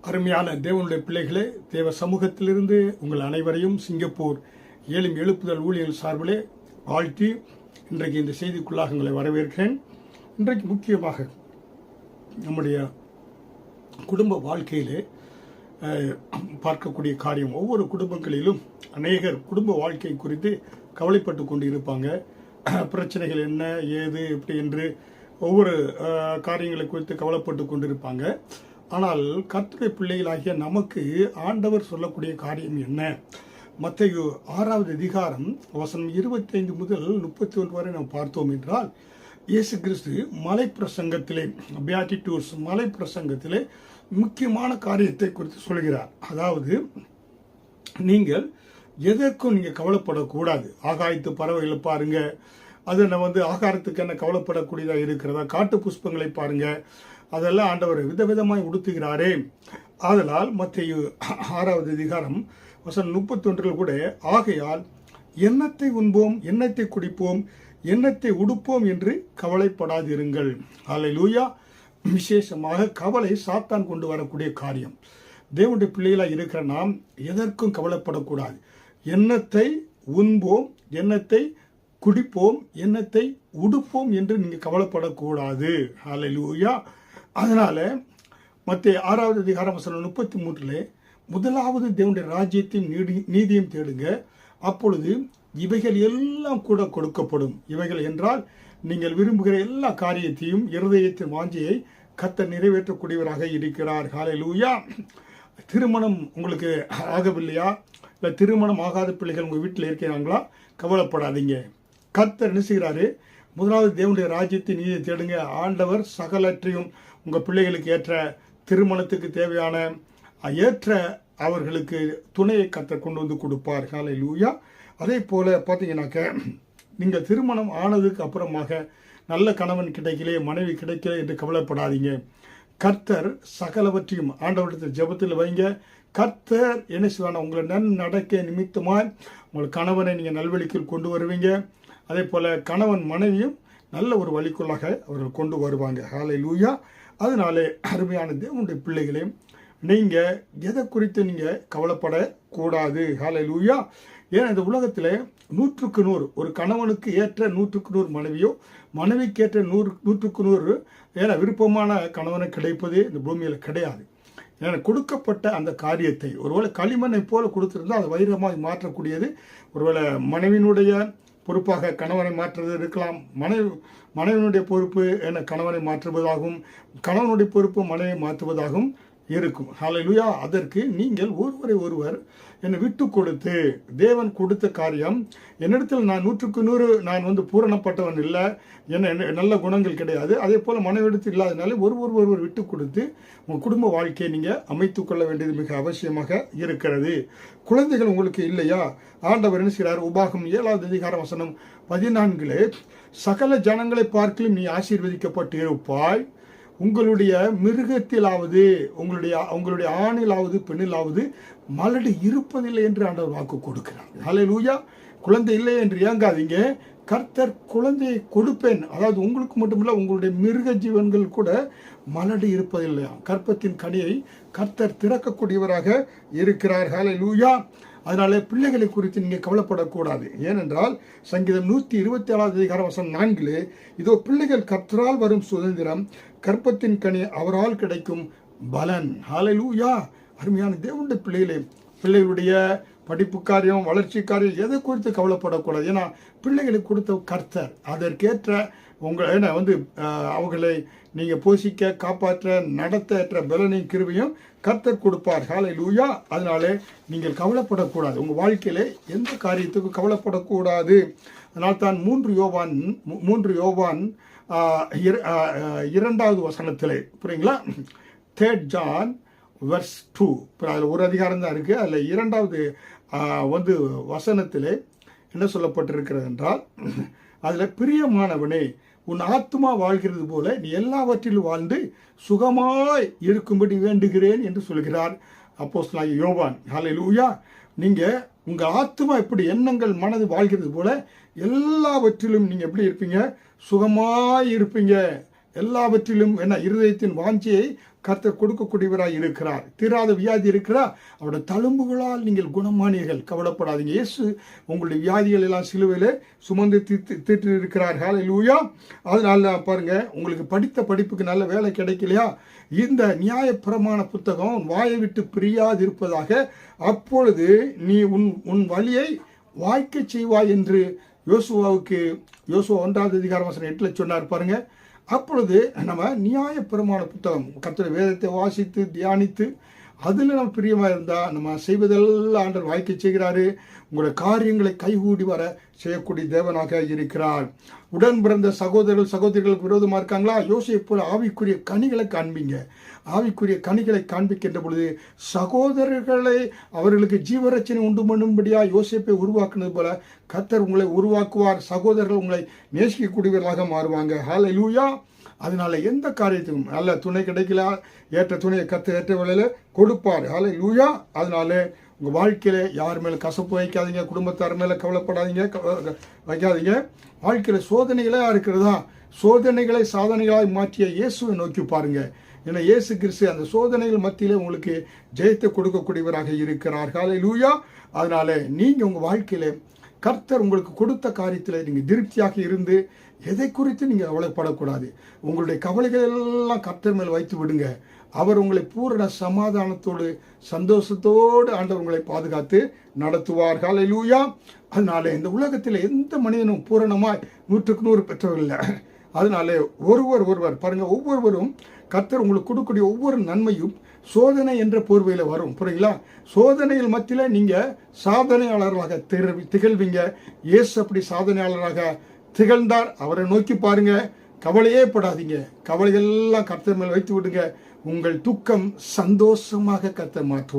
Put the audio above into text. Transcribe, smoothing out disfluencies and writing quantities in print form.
அருமையான தேவனுடைய பிள்ளைகளே, தேவ சமூகத்திலிருந்து உங்கள் அனைவரையும் சிங்கப்பூர் ஏழும் எழுப்புதல் ஊழியர் சார்பிலே வாழ்த்தி இன்றைக்கு இந்த செய்திக்குள்ளாக உங்களை வரவேற்கிறேன். இன்றைக்கு முக்கியமாக நம்முடைய குடும்ப வாழ்க்கையிலே பார்க்கக்கூடிய காரியம், ஒவ்வொரு குடும்பங்களிலும் அநேகர் குடும்ப வாழ்க்கை குறித்து கவலைப்பட்டு கொண்டு இருப்பாங்க. பிரச்சனைகள் என்ன ஏது இப்படி என்று ஒவ்வொரு காரியங்களை குறித்து கவலைப்பட்டு கொண்டிருப்பாங்க. ஆனால் கர்த்தருடைய பிள்ளைகளாகிய நமக்கு ஆண்டவர் சொல்லக்கூடிய காரியம் என்ன? மத்தேயு 6வது அதிகாரம் வசனம் 25 முதல் 31 வரை நாம் பார்த்தோம் என்றால், இயேசு கிறிஸ்து மலை பிரசங்கத்திலே, பியாட்டிடியூட்ஸ் மலை பிரசங்கத்திலே முக்கியமான காரியத்தை குறித்து சொல்கிறார். அதாவது, நீங்கள் எதற்கும் நீங்கள் கவலைப்படக்கூடாது. ஆகாயத்து பறவைகளை பாருங்க, அது ஆகாரத்துக்கு என்ன கவலைப்படக்கூடியதாக இருக்கிறதா? காட்டு புஷ்பங்களை பாருங்க, அதெல்லாம் ஆண்டவர் விதவிதமாய் உடுத்துகிறாரே. ஆதலால் மத்தேயு 6வது அதிகாரம் வசனம் 31 கூட, ஆகையால் எண்ணத்தை உண்போம், எண்ணத்தை குடிப்போம், எண்ணத்தை உடுப்போம் என்று கவலைப்படாதிருங்கள். அல்லேலூயா. விசேஷமாக கவலை சாத்தான் கொண்டு வரக்கூடிய காரியம். தேவனுடைய பிள்ளைகளாக இருக்கிற நாம் எதற்கும் கவலைப்படக்கூடாது. எண்ணத்தை உண்போம், எண்ணத்தை குடிப்போம், எண்ணத்தை உடுப்போம் என்று நீங்கள் கவலைப்படக்கூடாது. அல்லேலூயா. அதனால மத்தேயு 6வது அதிகாரம் வசனம் 33 முதலாவது தேவனுடைய ராஜ்யத்தையும் நீதியும் தேடுங்க, அப்பொழுது இவைகள் எல்லாம் கூட கொடுக்கப்படும். இவைகள் என்றால் நீங்கள் விரும்புகிற எல்லா காரியத்தையும், இருதயத்தின் வாஞ்சியை கர்த்தர் நிறைவேற்றக்கூடியவராக இருக்கிறார். ஹல்லேலூயா. திருமணம் உங்களுக்கு ஆகவில்லையா? இல்லை திருமணம் ஆகாத பிள்ளைகள் உங்கள் வீட்டில் இருக்கிறாங்களா? கவலைப்படாதீங்க. கர்த்தர் என்ன செய்கிறாரு? முதலாவது தேவனுடைய ராஜ்யத்தை நீதியை தேடுங்க, ஆண்டவர் சகலற்றையும் உங்கள் பிள்ளைகளுக்கு ஏற்ற திருமணத்துக்கு தேவையான ஏற்ற அவர்களுக்கு துணையை கர்த்தர் கொண்டு வந்து கொடுப்பார். ஹல்லேலூயா. அதே போல் பார்த்தீங்கன்னாக்க, நீங்கள் திருமணம் ஆனதுக்கு அப்புறமாக நல்ல கணவன் கிடைக்கலையே, மனைவி கிடைக்கல என்று கவலைப்படாதீங்க. கர்த்தர் சகலவற்றையும் ஆண்டவரிடத்தில் ஜெபத்தில் வைங்க. கர்த்தர் என்ன செய்வாங்க? உங்களை நடக்க நிமித்தமாக உங்கள் கணவனை நீங்கள் நல்வழிக்கு கொண்டு வருவீங்க. அதே போல் கணவன் மனைவியும் நல்ல ஒரு வழிக்குள்ளாக அவர்கள் கொண்டு வருவாங்க. ஹல்லேலூயா. அதனாலே அருமையான தேவனுடைய பிள்ளைகளே, நீங்கள் எதை குறித்து நீங்கள் கவலைப்படக்கூடாது. ஹல்லேலூயா. ஏன் இந்த உலகத்தில் 100க்கு 100 ஒரு கணவனுக்கு ஏற்ற 100க்கு 100 மனைவியோ, மனைவிக்கு ஏற்ற 100க்கு 100 ஏன்னா விருப்பமான கணவனை கிடைப்பது இந்த பூமியில் கிடையாது. ஏன்னா கொடுக்கப்பட்ட அந்த காரியத்தை ஒருவேளை களிமண்ணை போல கொடுத்துருந்தால் அது வைரமாக மாற்றக்கூடியது. ஒருவேளை மனைவியினுடைய பொறுப்பாக கணவனை மாற்றுவது இருக்கலாம். மனைவியினுடைய பொறுப்பு என்ன கணவனை மாற்றுவதாகவும், கணவனுடைய பொறுப்பு மனைவியை மாற்றுவதாகவும் இருக்கும். ஹல்லேலூயா. அதற்கு நீங்கள் ஒருவரை ஒருவர் என்னை விட்டு கொடுத்து, தேவன் கொடுத்த காரியம் என்னிடத்தில் நான் 100க்கு 100 நான் பூரணப்பட்டவன் இல்லை, என்ன நல்ல குணங்கள் கிடையாது. அதே போல் மனைவிடத்தில் இல்லாதனால ஒருவர் விட்டு கொடுத்து உங்கள் குடும்ப வாழ்க்கையை நீங்கள் அமைத்து கொள்ள வேண்டியது மிக அவசியமாக இருக்கிறது. குழந்தைகள் உங்களுக்கு இல்லையா? ஆண்டவர் என்ன செய்கிறார்? உபாகம் 7வது அதிகாரம் வசனம் 14 சகல ஜனங்களை பார்க்கலும் நீ ஆசீர்வதிக்கப்பட்டு இருப்பாய், உங்களுடைய மிருகத்திலாவது உங்களுடைய ஆணிலாவது பெண்ணிலாவது மலடு இருப்பதில்லை என்று ஆண்டவர் வாக்கு கொடுக்கிறார். ஹல்லேலூயா. குழந்தை இல்லை என்று ஏங்காதீங்க. கர்த்தர் குழந்தையை கொடுப்பேன். அதாவது உங்களுக்கு மட்டுமில்லை, உங்களுடைய மிருக ஜீவன்கள் கூட மலடு இருப்பதில்லையா. கற்பத்தின் கனியை கர்த்தர் திறக்கக்கூடியவராக இருக்கிறார். ஹல்லேலூயா. அதனால பிள்ளைகளை குறித்து நீங்கள் கவலைப்படக்கூடாது. ஏனென்றால் சங்கீதம் 127வது அதிகாரம் வசனம் 4 இதோ பிள்ளைகள் கர்த்தரால் வரும் சுதந்திரம், கற்பத்தின் கனி அவரால் கிடைக்கும் பலன். ஹல்லேலூயா. அருமையான தேவனுடைய பிள்ளைகளுடைய படிப்பு காரியம், வளர்ச்சி காரியம் எதை குறித்து கவலைப்படக்கூடாது. ஏன்னா பிள்ளைகளுக்கு கொடுத்த கர்த்தர் அதற்கேற்ற உங்களை அவர்களை நீங்கள் போஷிக்க, காப்பாற்ற, நடத்த பலனையும் கிருபையும் கர்த்தர் கொடுப்பார். ஹல்லேலூயா. அதனால நீங்கள் கவலைப்படக்கூடாது. உங்கள் வாழ்க்கையில எந்த காரியத்துக்கும் கவலைப்படக்கூடாது. அதனால் தான் 3 யோவான் 2வது வசனத்திலே, புரியுங்களா? 3 John verse 2 அதில் ஒரு அதிகாரம் தான் இருக்குது. அதில் 2வது வசனத்திலே என்ன சொல்லப்பட்டிருக்கிறது என்றால், அதில் பிரியமானவனே, உன் ஆத்துமா வாழ்கிறது போல நீ எல்லாவற்றிலும் வாழ்ந்து சுகமாய் இருக்கும்படி வேண்டுகிறேன் என்று சொல்கிறார் அப்போஸ்தலனாகிய யோவான். ஹல்லேலூயா. நீங்கள் உங்கள் ஆத்துமா எப்படி எண்ணங்கள் மனது வாழ்கிறது போல எல்லாவற்றிலும் நீங்கள் எப்படி இருப்பீங்க? சுகமாய் இருப்பீங்க. எல்லாவற்றிலும் என்ன இருதயத்தின் வாஞ்சியை கர்த்தர் கொடுக்கக்கூடியவராய் இருக்கிறார். தீராத வியாதி இருக்கிறா, அவருடைய தழும்புகளால் நீங்கள் குணமானீர்கள், கவலைப்படாதீங்க. இயேசு உங்களுடைய வியாதிகள் எல்லாம் சிலுவையிலே சுமந்து தீர்த்து இருக்கிறார். ஹல்லேலூயா. அதனால பாருங்க, உங்களுக்கு படித்த படிப்புக்கு நல்ல வேலை கிடைக்கலையா, இந்த நியாயப்பிரமாண புத்தகம் வாயை விட்டு பிரியாதிருப்பதாக, அப்பொழுது நீ உன் வழியை வாய்க்க செய்வாய் என்று யோசுவா 1 அதிகாரம் 8 சொன்னார் பாருங்க. அப்பொழுது நம்ம நியாயப்பிரமாண புத்தகம் கர்த்தருடைய வேதத்தை வாசித்து தியானித்து அதில் நம்ம பிரியமாக இருந்தால் நம்ம செய்வதெல்லாம் ஆண்டவர் வாய்க்க செய்கிறாரு. உங்களுடைய காரியங்களை கைகூடி வர செய்யக்கூடிய தேவனாக இருக்கிறார். உடன் பிறந்த சகோதரிகளுக்கு விரோதமாக இருக்காங்களா, யோசேப்பு போல ஆவிக்குரிய கனிகளை காண்பீங்க. ஆவிக்குரிய கனிகளை காண்பிக்கின்ற பொழுது சகோதரர்களை அவர்களுக்கு ஜீவரட்சணை உண்டு பண்ணும்படியா யோசேப்பை உருவாக்குனது போல கர்த்தர் உங்களை உருவாக்குவார். சகோதரர்கள் உங்களை நேசிக்கக்கூடியவர்களாக மாறுவாங்க. ஹல்லேலூயா. அதனால எந்த காரியத்துக்கும் நல்ல துணை கிடைக்கல, ஏற்ற துணையை கர்த்தர் ஏற்ற வேளையில் கொடுப்பார். ஹல்லேலூயா. அதனால உங்கள் வாழ்க்கையில் யார் மேலே கசப்பு வைக்காதீங்க, குடும்பத்தார் மேலே கவலைப்படாதீங்க, வைக்காதீங்க. வாழ்க்கையில் சோதனைகளாக இருக்கிறதா, சோதனைகளை சாதனைகளாக மாற்றிய இயேசுவை நோக்கி பாருங்க. ஏன்னா இயேசு கிறிஸ்து அந்த சோதனைகள் மத்தியில் உங்களுக்கு ஜெயத்தை கொடுக்கக்கூடியவராக இருக்கிறார். ஹல்லேலூயா. அதனால நீங்கள் உங்கள் வாழ்க்கையில் கர்த்தர் உங்களுக்கு கொடுத்த காரியத்தில் நீங்கள் திருப்தியாக இருந்து எதை குறித்து நீங்கள் கவலைப்படக்கூடாது. உங்களுடைய கவலைகள் எல்லாம் கர்த்தர் மேல் வைத்து விடுங்க. அவர் உங்களை பூரண சமாதானத்தோடு சந்தோஷத்தோடு ஆண்டவர் உங்களை பாதுகாத்து நடத்துவார். ஹல்லேலூயா. அதனால இந்த உலகத்தில் எந்த மனிதனும் பூரணமாய் 100க்கு 100 பெற்றவர்கள் இல்லை. அதனால ஒருவர் பாருங்க, ஒவ்வொருவரும் கர்த்தர் உங்களுக்கு கொடுக்கக்கூடிய ஒவ்வொரு நன்மையும் சோதனை என்ற போர்வையில் வரும். புரியுங்களா? சோதனைகள் மத்தியில் நீங்கள் சாதனையாளர்களாக திகழ்வீங்க. இயேசு அப்படி சாதனையாளராக திகழ்ந்தார். அவரை நோக்கி பாருங்க. கவலையே படாதீங்க. கவலைகள் எல்லாம் கர்த்தர் மேல் வைத்து விடுங்க. உங்கள் துக்கம் சந்தோஷமாக கர்த்தர் மாற்றுவார்.